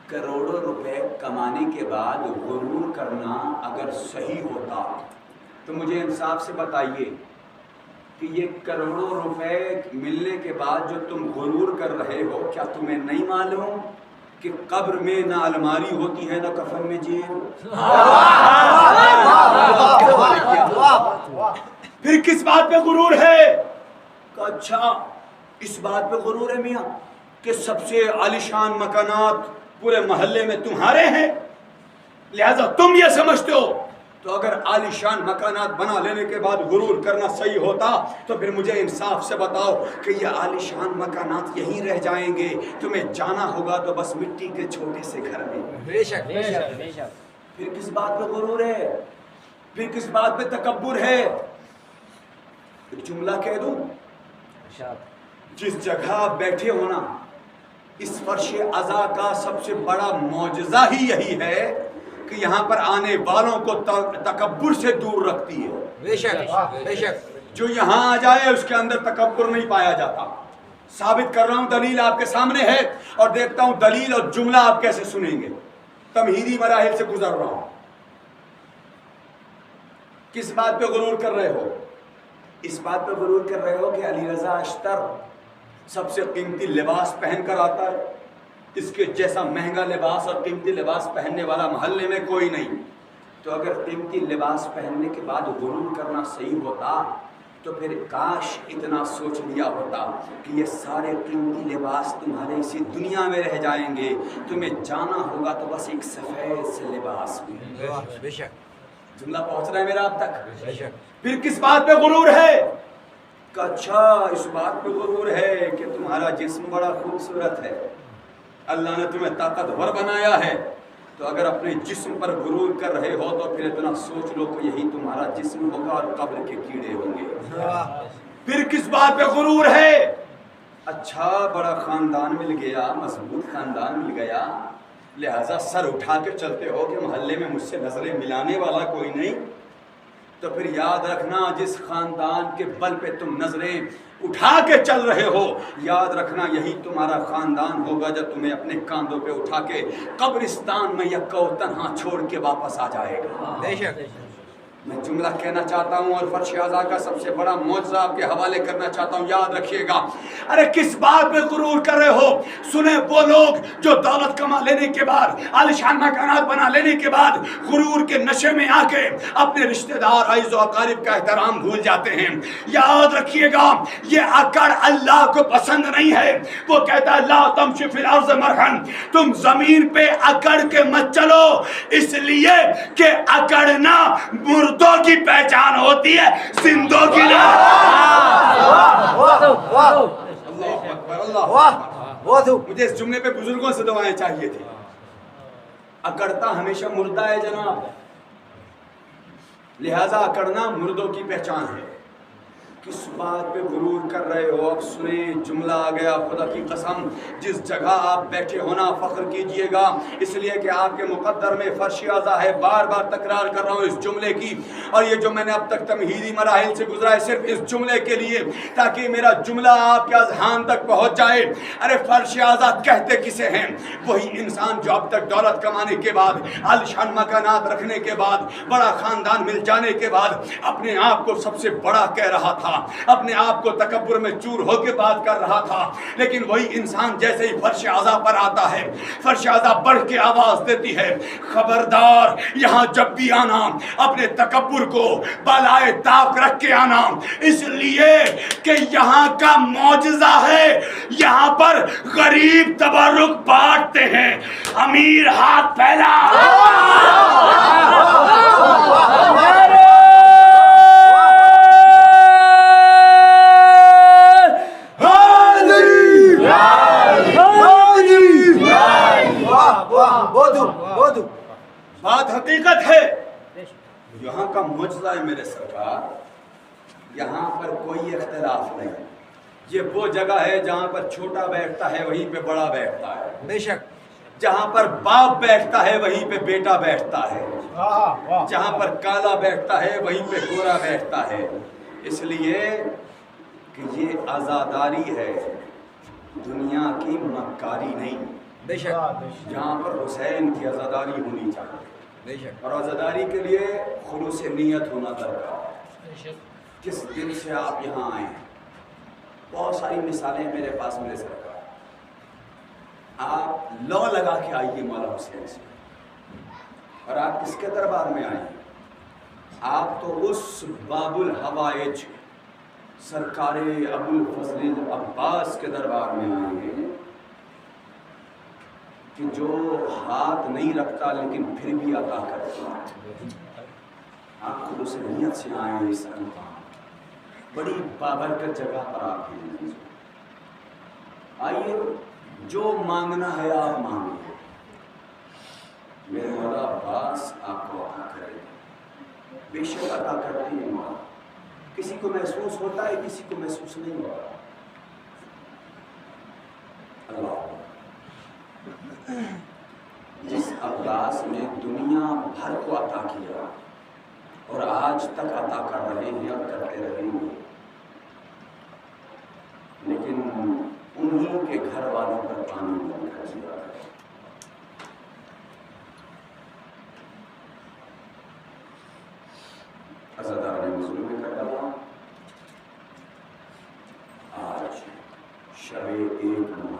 کروڑوں روپے کمانے کے بعد غرور کرنا اگر صحیح ہوتا تو مجھے انصاف سے بتائیے کہ یہ کروڑوں روپے ملنے کے بعد جو تم غرور کر رہے ہو، کیا تمہیں نہیں معلوم کہ قبر میں نہ الماری ہوتی ہے نہ کفن میں جیب؟ پھر کس بات پہ غرور ہے؟ کہ اچھا اس بات پہ غرور ہے میاں کہ سب سے عالیشان مکانات پورے محلے میں تمہارے ہیں، لہذا تم یہ سمجھتے ہو. تو اگر عالیشان مکانات بنا لینے کے بعد غرور کرنا صحیح ہوتا تو پھر مجھے انصاف سے بتاؤ کہ یہ عالیشان مکانات یہیں رہ جائیں گے، تمہیں جانا ہوگا تو بس مٹی کے چھوٹے سے گھر میں. بے شک بے شک بے شک. پھر کس بات پہ غرور ہے؟ پھر کس بات پہ تکبر ہے؟ ایک جملہ کہہ دوں، جس جگہ آپ بیٹھے ہونا اس فرش عزا کا سب سے بڑا معجزہ ہی یہی ہے کہ یہاں پر آنے والوں کو تکبر سے دور رکھتی ہے. بے شک بے شک. جو یہاں آ جائے اس کے اندر تکبر نہیں پایا جاتا. ثابت کر رہا ہوں، دلیل آپ کے سامنے ہے اور دیکھتا ہوں دلیل اور جملہ آپ کیسے سنیں گے. تمہیدی مراحل سے گزر رہا ہوں. کس بات پہ غرور کر رہے ہو؟ اس بات پہ غرور کر رہے ہو کہ علی رضا اشتر سب سے قیمتی لباس پہن کر آتا ہے، اس کے جیسا مہنگا لباس اور قیمتی لباس پہننے والا محلے میں کوئی نہیں. تو اگر قیمتی لباس پہننے کے بعد غرور کرنا صحیح ہوتا تو پھر کاش اتنا سوچ لیا ہوتا کہ یہ سارے قیمتی لباس تمہارے اسی دنیا میں رہ جائیں گے, تمہیں جانا ہوگا تو بس ایک سفید سے لباس میں. بے شک. جملہ پہنچ رہا ہے میرا اب تک؟ بے شک. پھر کس بات پہ غرور ہے؟ کہ اچھا اس بات پہ غرور ہے کہ تمہارا جسم بڑا خوبصورت ہے, اللہ نے تمہیں طاقتور بنایا ہے. تو اگر اپنے جسم پر غرور کر رہے ہو تو پھر اتنا سوچ لو کہ یہی تمہارا جسم ہوگا اور قبر کے کیڑے ہوں گے. پھر کس بات پہ غرور ہے؟ اچھا بڑا خاندان مل گیا, مضبوط خاندان مل گیا, لہذا سر اٹھا کے چلتے ہو کہ محلے میں مجھ سے نظریں ملانے والا کوئی نہیں. تو پھر یاد رکھنا جس خاندان کے بل پہ تم نظریں اٹھا کے چل رہے ہو, یاد رکھنا یہی تمہارا خاندان ہوگا جو تمہیں اپنے کاندھوں پہ اٹھا کے قبرستان میں یکا و تنہا چھوڑ کے واپس آ جائے گا. بے شک. میں جملہ کہنا چاہتا ہوں اور فرش اعضاء کا سب سے بڑا معجزہ آپ کے حوالے کرنا چاہتا ہوں, یاد رکھیے گا. ارے کس بات پہ غرور کر رہے ہو؟ سنیں وہ لوگ جو دولت کما لینے کے بعد, عالیشان مکانات بنا لینے کے بعد غرور کے نشے میں آ کے اپنے رشتہ دار عزیز و اقارب کا احترام بھول جاتے ہیں. یاد رکھیے گا یہ اکڑ اللہ کو پسند نہیں ہے. وہ کہتا ہے لا تمشوا فی الارض مرحا, تم زمین پہ اکڑ کے مت چلو, اس لیے کہ اکڑنا مردوں کی پہچان ہوتی ہے, زندوں کی نہیں. مجھے اس جملے پہ بزرگوں سے دعائیں چاہیے تھی. اکڑتا ہمیشہ مردہ ہے جناب, لہذا اکڑنا مردوں کی پہچان ہے. کس بات پہ غرور کر رہے ہو؟ اب سنیں جملہ آ گیا. خدا کی قسم جس جگہ آپ بیٹھے ہونا فخر کیجئے گا, اس لیے کہ آپ کے مقدر میں فرش اعضاء ہے. بار بار تکرار کر رہا ہوں اس جملے کی, اور یہ جو میں نے اب تک تمہیدی مراحل سے گزرا ہے صرف اس جملے کے لیے تاکہ میرا جملہ آپ کے اذہان تک پہنچ جائے. ارے فرش اعضاء کہتے کسے ہیں؟ وہی انسان جو اب تک دولت کمانے کے بعد, عالیشان مکانات رکھنے کے بعد, بڑا خاندان مل جانے کے بعد اپنے آپ کو سب سے بڑا کہہ رہا تھا, اپنے آپ کو تکبر میں چور ہو کے بات کر رہا تھا. لیکن وہی انسان جیسے ہی فرش اعضاء پر آتا ہے, فرش اعضاء بڑھ کے آواز دیتی ہے, خبردار یہاں جب بھی آنا اپنے تکبر کو بالائے طاق رکھ کے آنا, اس لیے کہ یہاں کا معجزہ ہے. یہاں پر غریب تبرک بانٹتے ہیں, امیر ہاتھ پھیلا. بات حقیقت ہے, یہاں کا معجزہ ہے میرے سرکار. یہاں پر کوئی اختلاف نہیں. یہ وہ جگہ ہے جہاں پر چھوٹا بیٹھتا ہے وہیں پہ بڑا بیٹھتا ہے. بے شک. جہاں پر باپ بیٹھتا ہے وہیں پہ بیٹا بیٹھتا ہے. جہاں پر کالا بیٹھتا ہے وہیں پہ گورا بیٹھتا ہے. اس لیے کہ یہ آزاداری ہے, دنیا کی مکاری نہیں. بے شک. جہاں پر حسین کی آزاداری ہونی چاہیے. بے شک. اور آزاداری کے لیے خلوص نیت ہونا درکار ہے. کس دل سے آپ یہاں آئے ہیں؟ بہت ساری مثالیں میرے پاس میرے سرکار. آپ لو لگا کے آئیے مولا حسین سے, اور آپ کس کے دربار میں آئے؟ آپ تو اس باب الحوائج سرکار ابو الفضل عباس کے دربار میں آئے ہیں کہ جو ہاتھ نہیں رکھتا لیکن پھر بھی عطا کرتا ہے. آپ خلوص نیت سے آئے ہیں اس مقام, بڑی بابرکت جگہ پر آپ ہیں. آئیے جو مانگنا ہے آپ مانگیں, میرے مولا عباس آپ کو عطا کرے. بے شک عطا کرتے ہیں مولا. کسی کو محسوس ہوتا ہے, کسی کو محسوس نہیں ہوتا. اللہ جس عباس نے دنیا بھر کو عطا کیا اور آج تک عطا کر رہے ہیں اور کرتے رہیں گے, لیکن انہی کے گھر والوں پر پانی بند کر دیا. عزادار نے مظلوم میں کر ڈالا. آج شب 1 محرم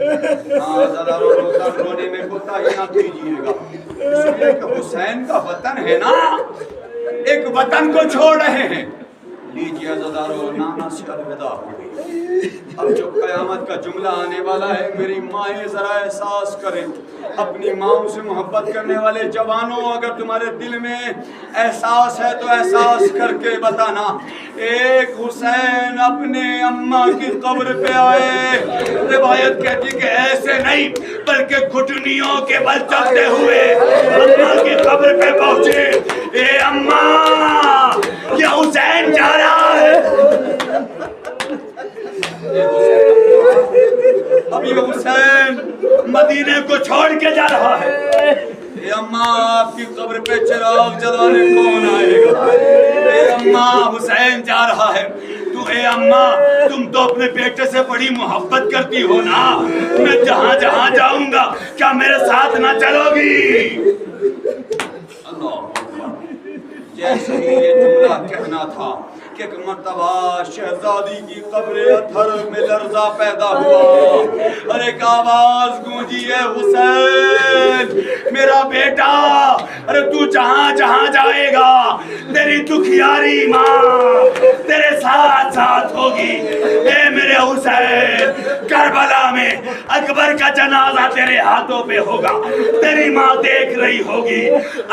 ہاں عزاداروں رونے میں کوتاہی نہ کیجیے گا، اس لیے کہ حسین کا وطن ہے نا، ایک وطن کو چھوڑ رہے ہیں۔ لیجیے عزاداروں، نانا سے الوداع ہو گئی، اب جو قیامت کا جملہ آنے والا ہے، میری مائیں ذرا احساس کریں، اپنی ماؤں سے محبت کرنے والے جوانوں، اگر تمہارے دل میں احساس ہے تو احساس کر کے بتانا، ایک حسین اپنے اماں کی قبر پہ آئے، روایت کہتی کہ ایسے نہیں بلکہ گھٹنیوں کے بل چلتے ہوئے اماں کی قبر پہ پہنچے، اے اماں یہ حسین جا رہا ہے، اب یہ حسین مدینے کو چھوڑ کے جا رہا ہے، اے اماں آپ کی قبر پہ چراغ جلانے کون آئے گا؟ اے اماں حسین جا رہا ہے، تو اے اماں تم تو اپنے بیٹے سے بڑی محبت کرتی ہو نا، میں جہاں جہاں جاؤں گا کیا میرے ساتھ نہ چلو گی؟ اللہ جیسے ہی یہ جملہ کہنا تھا کہ ایک مرتبہ شہزادی کی قبر اطہر میں لرزہ پیدا ہوا اور ایک آواز گونجی، ہے حسین میرا بیٹا، ارے تو جہاں جہاں جائے گا تیری دکھیاری ماں تیرے ساتھ ساتھ ہوگی، اے میرے حسین کربلا میں اکبر کا جنازہ تیرے ہاتھوں پہ ہوگا، تیری ماں دیکھ رہی ہوگی،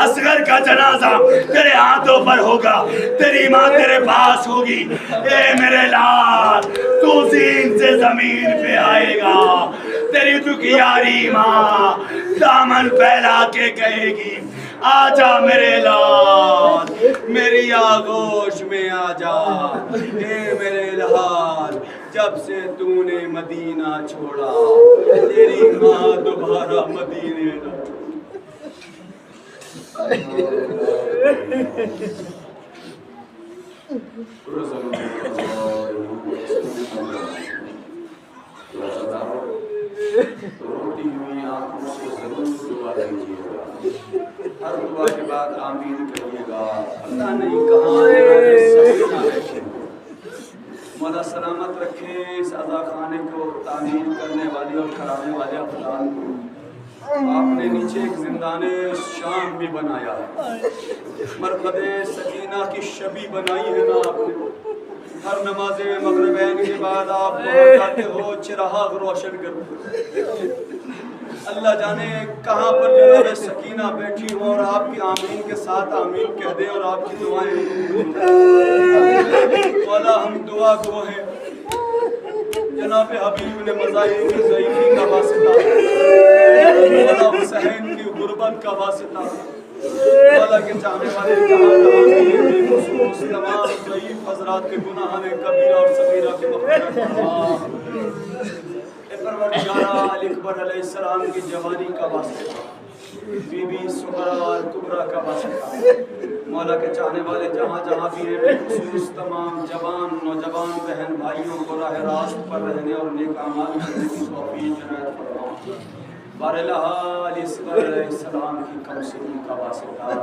اصغر کا جنازہ تیرے ہاتھوں پر ہوگا، تیری ماں تیرے پاس ہوگی، اے میرے لال تو زین سے زمین پہ آئے گا، تیری دکھیاری ماں دامن پھیلا کے کہے گی آجا میرے لال میری آغوش میں آجا، اے میرے لال جب سے تو نے مدینہ چھوڑا تیری ماں دوبارہ مدینے نہ روتی ہوئی آنکھوں سے ضرور دعا دیجیے گا، ہر دعا کے بعد آمین کہیے گا، پتہ نہیں کہاں سکینہ بیٹھے، مولا سلامت رکھے اس عزا خانے کو تعمیر کرنے والے اور کرانے والے افراد کو، آپ نے نیچے ایک زندان شام بھی بنایا ہے، مرقد سکینہ کی شبی بنائی ہے نا آپ نے، ہر نماز مغربین کے بعد آپ وہاں جاتے ہو چراغ روشن کرتے ہو، اللہ جانے کہاں پر جناب سکینہ بیٹھی ہو اور آپ کی آمین کے ساتھ آمین کہہ دے اور آپ کی دعائیں مولا ہم دعا گو ہیں، جناب حبیب نے مظاہر کی ضعیفی کا واسطہ، مولا حسین کی غربت کا واسطہ، مولا کے چاہنے والے جہاں جہاں بھی بے خصوص تمام ضعیف حضرات کے گناہان کبیرہ اور صغیرہ کے مغفرت فرما، اے پروردگارہ علی اکبر علیہ السلام کی جوانی کا واسطہ، بی بی سغرا اور کبرا کا واسطہ، مولا کے چاہنے والے جہاں جہاں بھی ہیں بے خصوص تمام جوان نوجوان بہن بھائیوں کو راہ راست پر رہنے اور نیک اعمال کرنے کی توفیق عنایت فرما، بارالحال اصغر علیہ السلام کی کمسنی کا واسطہ،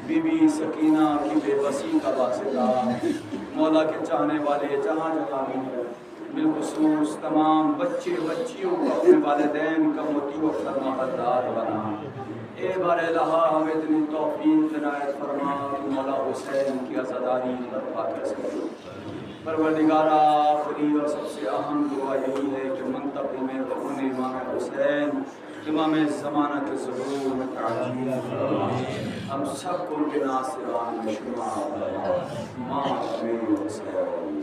بی بی سکینہ کی بے بسی کا واسطہ، مولا کے چاہنے والے جہاں جہاں بھی ہیں بالخصوص تمام بچے بچیوں کو اپنے والدین کا مطیع و فرما بردار بنا، اے بارالحال ہمیں اتنی توفیق عنایت فرما کہ مولا حسین کی عزاداری برپا کر سکے، پروردگارہ آخری اور سب سے اہم دعا یہی ہے کہ منتقم خون امام حسین امام زمانہ کے ظہور میں تعجیل فرما، ہم سب کو ان کے ناصران میں شمار فرما، ماں امیر حسین